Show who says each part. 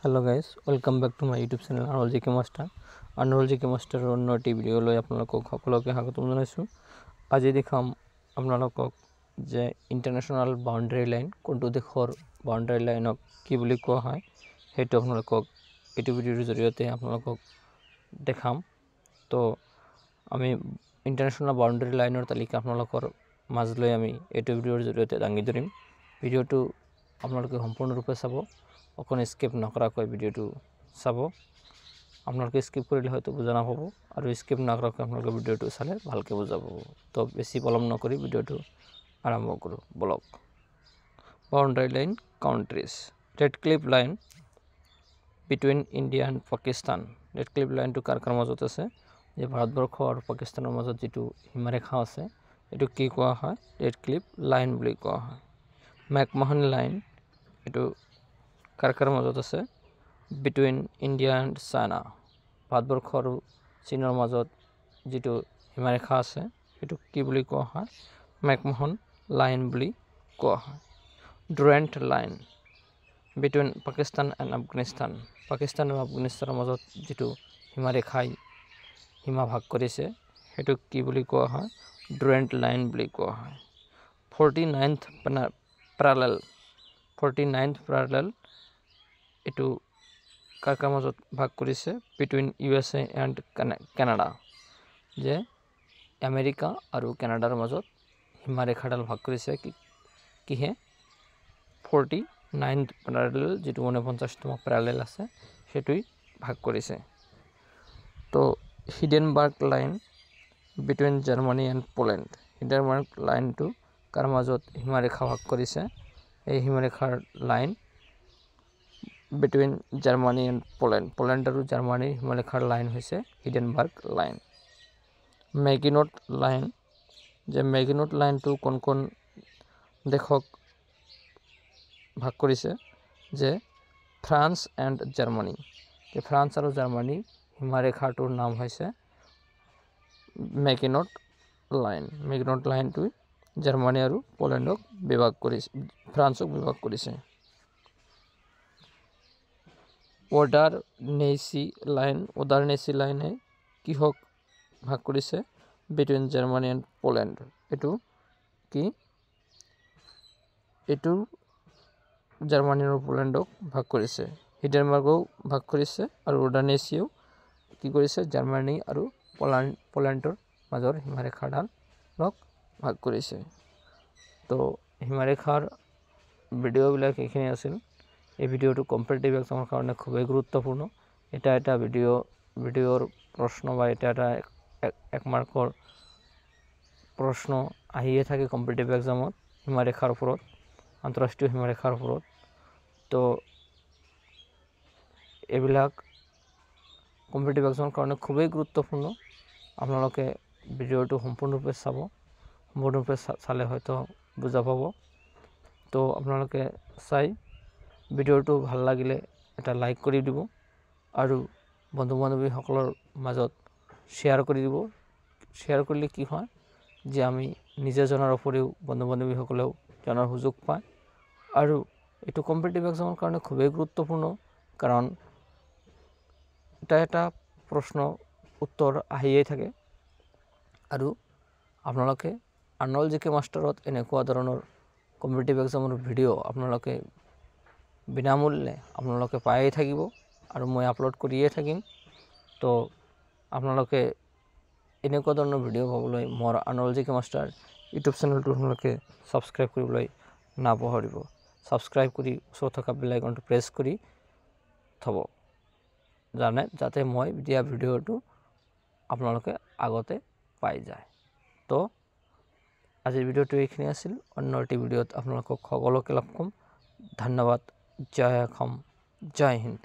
Speaker 1: Hello guys, welcome back to my YouTube channel Arnold GK Master. Arnold GK Master অন্য এটি video লৈ আপোনালোকক সকলোকে স্বাগতম জনাইছো। আজি দেখাম আপোনালোকক যে ইন্টাৰনেশ্যনেল বাউন্ডাৰী লাইন কোনটো দেশৰ বাউন্ডাৰী লাইনক কি বুলি কোৱা হয় হেতু আপোনালোকক এটি ভিডিওৰ জৰিয়তে আপোনালোকক দেখাম। তো আমি ইন্টাৰনেশ্যনেল বাউন্ডাৰী লাইনৰ তালিকা আপোনালোকৰ মাজলৈ আমি এটি ভিডিওৰ জৰিয়তে দাঙি ধৰিম। ভিডিওটো আপোনালোকে সম্পূৰ্ণৰূপে চাব, অকণ স্কিপ নকৰাকৈ ভিডিওটো চাব। আপোনালোকে স্কিপ কৰিলে হয়তো বুজা নাপাব আৰু স্কিপ নকৰাকৈ আপোনালোকে ভিডিওটো চালে ভালকৈ বুজা পাব। তো বেছি পলম নকৰি ভিডিওটো আৰম্ভ কৰোঁ বলক। Boundary line countries. Radcliffe line between India and Pakistan. Radcliffe লাইনটো কাৰ মাজত আছে? যে ভাৰতবৰ্ষ আৰু পাকিস্তানৰ মাজত যিটো সীমাৰেখা আছে এইটো কি কোৱা হয়? ৰেড ক্লিফ লাইন বুলি কোৱা হয়। মেকমোহন লাইন এইটো কাৰ মাজত আছে? Between India and China. Bharatvarsha আৰু চীনৰ মাজত যিটো সীমাৰেখা আছে সেইটো কি বুলি কোৱা হয়? মেকমোহন লাইন বুলি কোৱা হয়। Durand line between Pakistan and Afghanistan. Pakistan আৰু আফগানিস্তানৰ মাজত যিটো সীমা ভাগ কৰিছে সেইটো কি বুলি কোৱা হয়? ডুৰেণ্ট লাইন বুলি কোৱা হয়। 49th parallel এইটো কাৰ মাজত ভাগ কৰিছে? Between USA and Canada. যে আমেৰিকা আৰু কানাডাৰ মাজত সীমাৰেখাডাল ভাগ কৰিছে কিহে? 49th parallel যিটো 49তম প্যাৰেলেল আছে সেইটোই ভাগ কৰিছে। তো Hindenburg line between Germany and Poland. Hindenburg লাইনটো কাৰ মাজত সীমাৰেখা ভাগ কৰিছে? এই সীমাৰেখাৰ line between Germany and Poland. Poland আৰু জাৰ্মানীৰ সীমাৰেখাৰ লাইন হৈছে হিডেনবাৰ্গ লাইন। মেগিনট লাইন। যে মেগিনট লাইনটো কোন দেশক ভাগ কৰিছে? যে ফ্ৰান্স এণ্ড জাৰ্মানী। যে ফ্ৰান্স আৰু জাৰ্মানীৰ সীমাৰেখাটোৰ নাম হৈছে মেগিনট লাইন। মেগিনট লাইনটোই জাৰ্মানী আৰু পোলেণ্ডক বিভাগ কৰিছে, ফ্ৰান্সক বিভাগ কৰিছে। ওডাৰনেচি লাইনে কিহক ভাগ কৰিছে? Between Germany and Poland. এইটো কি? এইটো জাৰ্মানী আৰু পোলেণ্ডক ভাগ কৰিছে। হিডেনবাৰ্গও ভাগ কৰিছে আৰু ওডাৰনেচিও কি কৰিছে? জাৰ্মানী আৰু পোলেণ্ডৰ মাজৰ সীমাৰেখাডালক ভাগ কৰিছে। তো সীমাৰেখাৰ ভিডিঅ'বিলাক এইখিনি আছিল। এই ভিডিঅ'টো কম্পিটিটিভ এক্সামৰ কাৰণে খুবেই গুৰুত্বপূৰ্ণ। এটা ভিডিঅ'ৰ প্ৰশ্ন বা এটা এক মাৰ্কৰ প্ৰশ্ন আহিয়ে থাকে কম্পিটিটিভ এক্সামত সীমাৰেখাৰ ওপৰত, আন্তঃৰাষ্ট্ৰীয় সীমাৰেখাৰ ওপৰত। তো এইবিলাক কম্পিটিটিভ এক্সামৰ কাৰণে খুবেই গুৰুত্বপূৰ্ণ। আপোনালোকে ভিডিঅ'টো সম্পূৰ্ণৰূপে চাব, সম্পূৰ্ণৰূপে চালে হয়তো বুজা পাব। তো আপোনালোকে চাই ভিডিঅ'টো ভাল লাগিলে এটা লাইক কৰি দিব আৰু বন্ধু বান্ধৱীসকলৰ মাজত শ্বেয়াৰ কৰি দিব। শ্বেয়াৰ কৰিলে কি হয় যে আমি নিজে জনাৰ উপৰিও বন্ধু বান্ধৱীসকলেও জনাৰ সুযোগ পায়। আৰু এইটো কম্পিটিটিভ এক্সামৰ কাৰণে খুবেই গুৰুত্বপূৰ্ণ, কাৰণ এটা প্ৰশ্ন উত্তৰ আহিয়ে থাকে। আৰু আপোনালোকে আৰ্নল্ড জিকে মাষ্টাৰত এনেকুৱা ধৰণৰ কম্পিটিটিভ এক্সামৰ ভিডিঅ' আপোনালোকে বিনামূল্যে আপোনালোকে পায়ে থাকিব আৰু মই আপলোড কৰিয়ে থাকিম। তো আপোনালোকে এনেকুৱা ধৰণৰ ভিডিঅ' পাবলৈ মোৰ আৰ্নল্ড জিকে মাষ্টাৰ ইউটিউব চেনেলটো আপোনালোকে ছাবস্ক্ৰাইব কৰিবলৈ নাপাহৰিব। ছাবস্ক্ৰাইব কৰি ওচৰত থকা বেল আইকনটো প্ৰেছ কৰি থ'ব যাতে মই দিয়া ভিডিঅ'টো আপোনালোকে আগতে পাই যায়। তো আজিৰ ভিডিঅ'টো এইখিনি আছিল। অন্য এটি ভিডিঅ'ত আপোনালোকক সকলোকে লগ পাম। ধন্যবাদ। জয় অসম, জয় হিন্দ।